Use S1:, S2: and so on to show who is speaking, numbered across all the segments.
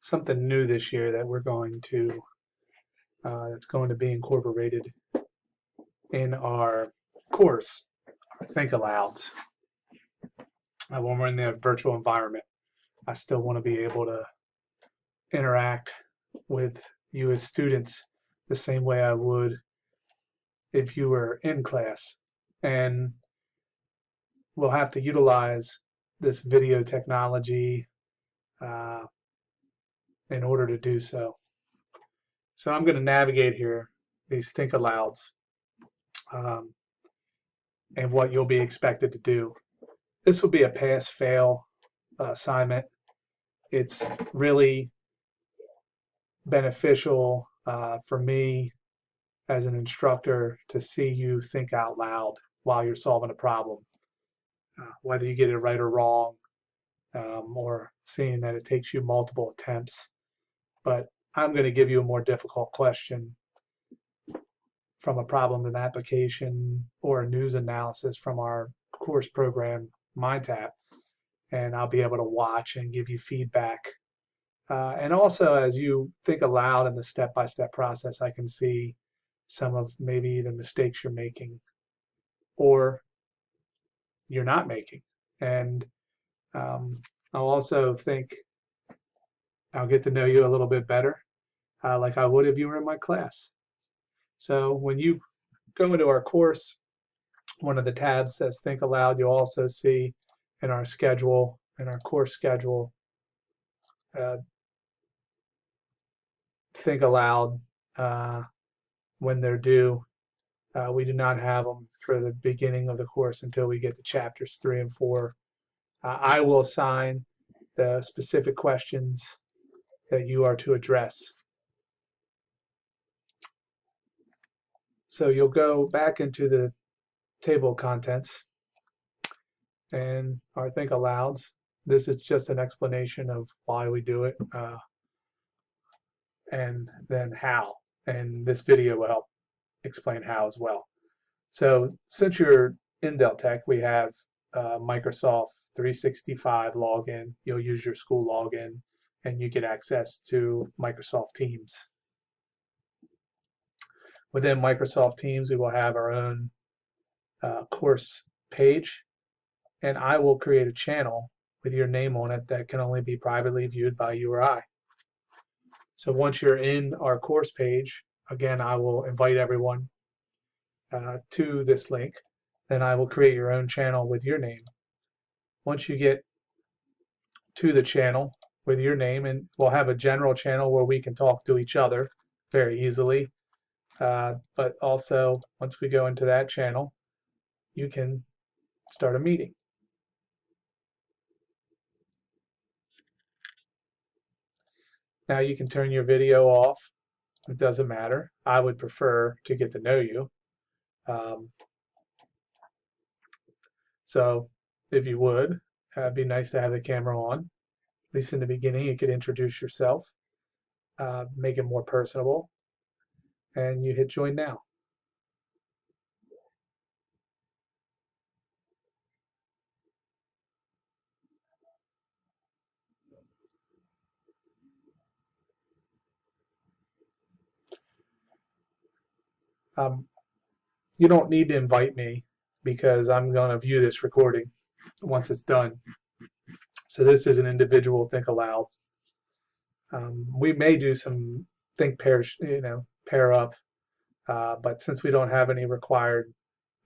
S1: something new this year that we're going to that's going to be incorporated in our course, our Think-Alouds. When we're in the virtual environment, I still want to be able to interact with you as students the same way I would if you were in class. And we'll have to utilize this video technology uh, in order to do so. So I'm going to navigate here, these Think-Alouds, um, and what you'll be expected to do. This will be a pass-fail assignment. It's really beneficial for me as an instructor to see you think out loud while you're solving a problem, whether you get it right or wrong, or seeing that it takes you multiple attempts. But I'm going to give you a more difficult question from a problem and application or a news analysis from our course program, MindTap, and I'll be able to watch and give you feedback. And also, as you think aloud in the step-by-step process, I can see some of maybe the mistakes you're making or you're not making. And I'll also think I'll get to know you a little bit better, like I would if you were in my class. So when you go into our course, one of the tabs says Think Aloud. You'll also see in our schedule, in our course schedule, uh, Think Aloud when they're due. We do not have them for the beginning of the course until we get to chapters 3 and 4. I will assign the specific questions that you are to address. So you'll go back into the table of contents and our Think Alouds. This is just an explanation of why we do it and then how. And this video will help explain how as well. So since you're in Deltec, we have Microsoft 365 login. You'll use your school login and you get access to Microsoft Teams. Within Microsoft Teams, we will have our own course page, and I will create a channel with your name on it that can only be privately viewed by you or I. So once you're in our course page, again, I will invite everyone to this link. Then I will create your own channel with your name. Once you get to the channel with your name, and we'll have a general channel where we can talk to each other very easily. But also, once we go into that channel, you can start a meeting. Now you can turn your video off. It doesn't matter. I would prefer to get to know you. So if you would, it'd be nice to have the camera on. At least in the beginning, you could introduce yourself, make it more personable, and you hit join now. You don't need to invite me because I'm going to view this recording once it's done. So this is an individual Think Aloud. We may do some think pairs, pair up, but since we don't have any required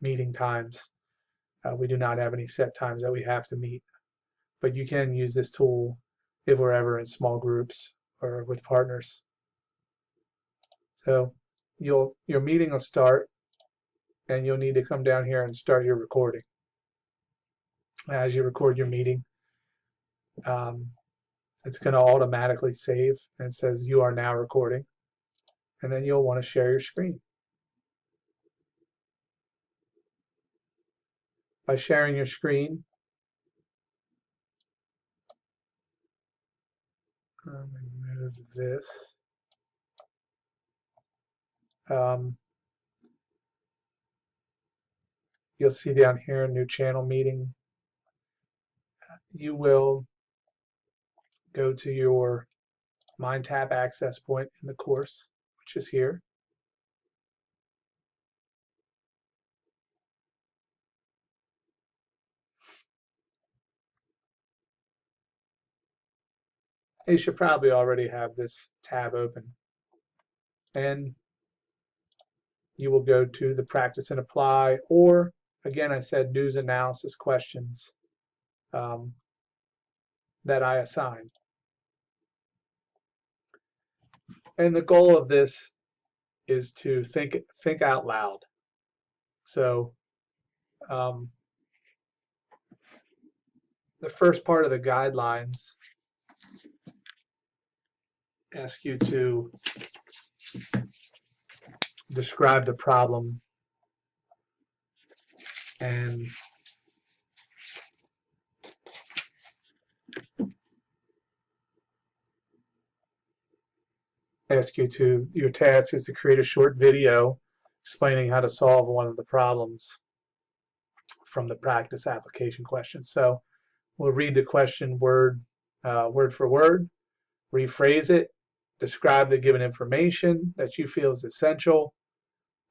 S1: meeting times, we do not have any set times that we have to meet. But you can use this tool if we're ever in small groups or with partners. So your meeting will start, and you'll need to come down here and start your recording. As you record your meeting, it's going to automatically save, and it says you are now recording, and then you'll want to share your screen. By sharing your screen, let me move this. You'll see down here, new channel meeting. You will go to your Mind tab access point in the course, which is here. You should probably already have this tab open. And you will go to the practice and apply, or again, I said news analysis questions that I assigned. And the goal of this is to think out loud. So the first part of the guidelines ask you to describe the problem and ask you to, your task is to create a short video explaining how to solve one of the problems from the practice application question. So we'll read the question word for word, rephrase it, describe the given information that you feel is essential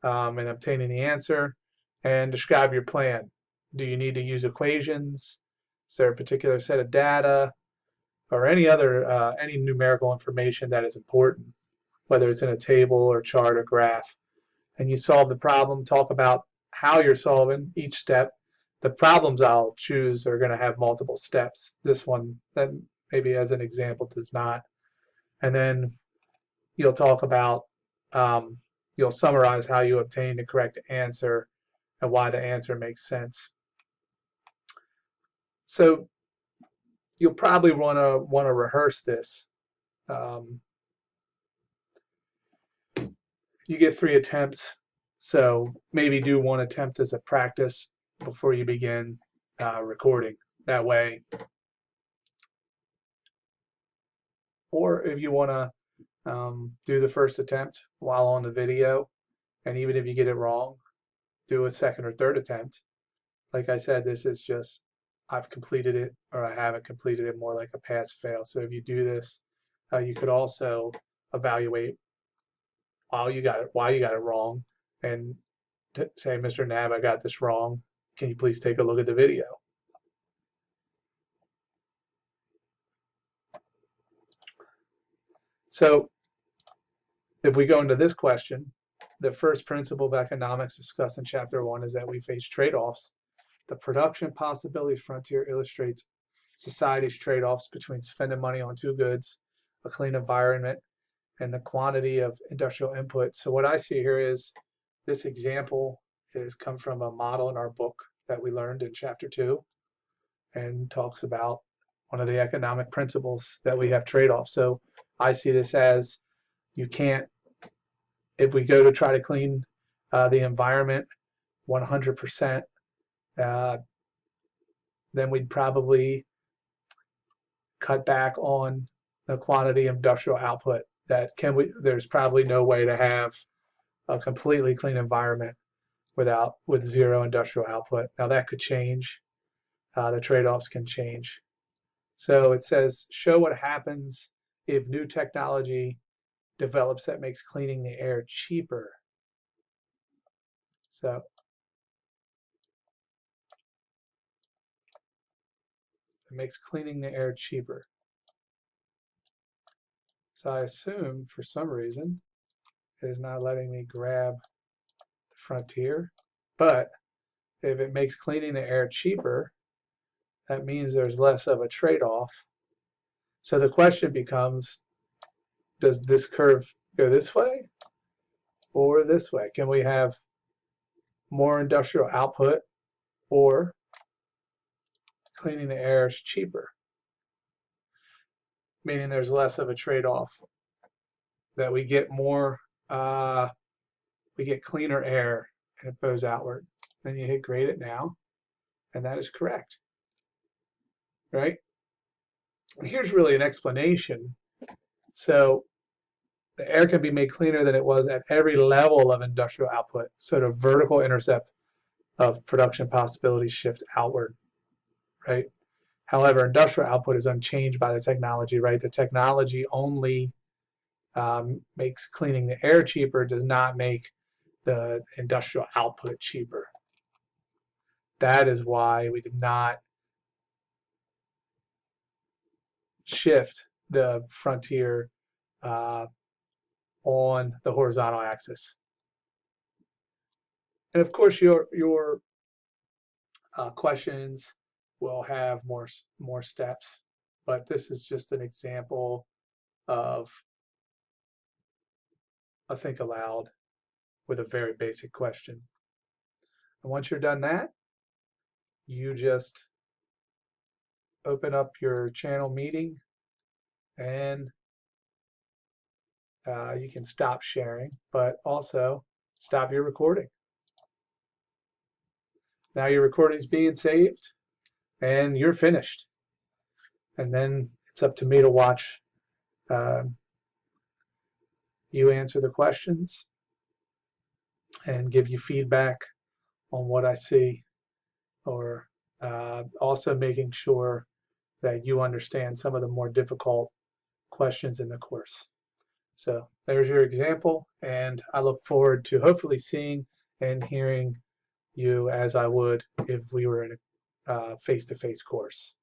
S1: in obtaining the answer, and describe your plan. Do you need to use equations? Is there a particular set of data or any other any numerical information that is important, whether it's in a table or chart or graph? And you solve the problem, talk about how you're solving each step. The problems I'll choose are going to have multiple steps. This one, that maybe as an example, does not. And then you'll talk about, you'll summarize how you obtain the correct answer and why the answer makes sense. So you'll probably want to rehearse this. You get 3 attempts, so maybe do 1 attempt as a practice before you begin recording. That way, or if you want to do the first attempt while on the video, and even if you get it wrong, do a second or third attempt. Like I said, this is just I've completed it or I haven't completed it, more like a pass-fail. So if you do this, you could also evaluate why you got it wrong, and say, Mr. Nab, I got this wrong. Can you please take a look at the video? So if we go into this question, the first principle of economics discussed in chapter 1 is that we face trade-offs. The production possibilities frontier illustrates society's trade-offs between spending money on 2 goods, a clean environment, and the quantity of industrial input. So what I see here is this example is come from a model in our book that we learned in chapter 2, and talks about one of the economic principles that we have trade-offs. So I see this as, you can't, if we go to try to clean the environment 100%, then we'd probably cut back on the quantity of industrial output. There's probably no way to have a completely clean environment with 0 industrial output. Now that could change. The trade-offs can change. So it says, show what happens if new technology develops that makes cleaning the air cheaper. So it makes cleaning the air cheaper. So I assume for some reason it is not letting me grab the frontier, but if it makes cleaning the air cheaper, that means there's less of a trade-off. So the question becomes, does this curve go this way or this way? Can we have more industrial output, or cleaning the air is cheaper? Meaning there's less of a trade-off, that we get more, we get cleaner air and it goes outward. Then you hit grade it now, and that is correct, right? And here's really an explanation. So the air can be made cleaner than it was at every level of industrial output. So the vertical intercept of production possibilities shift outward, right? However, industrial output is unchanged by the technology, right? The technology only makes cleaning the air cheaper, does not make the industrial output cheaper. That is why we did not shift the frontier on the horizontal axis. And of course, your questions will have more steps, but this is just an example of a think aloud with a very basic question. And once you're done that, you just open up your channel meeting and you can stop sharing, but also stop your recording. Now your recording is being saved and you're finished. And then it's up to me to watch you answer the questions and give you feedback on what I see, or also making sure that you understand some of the more difficult questions in the course. So there's your example, and I look forward to hopefully seeing and hearing you as I would if we were in a face-to-face course.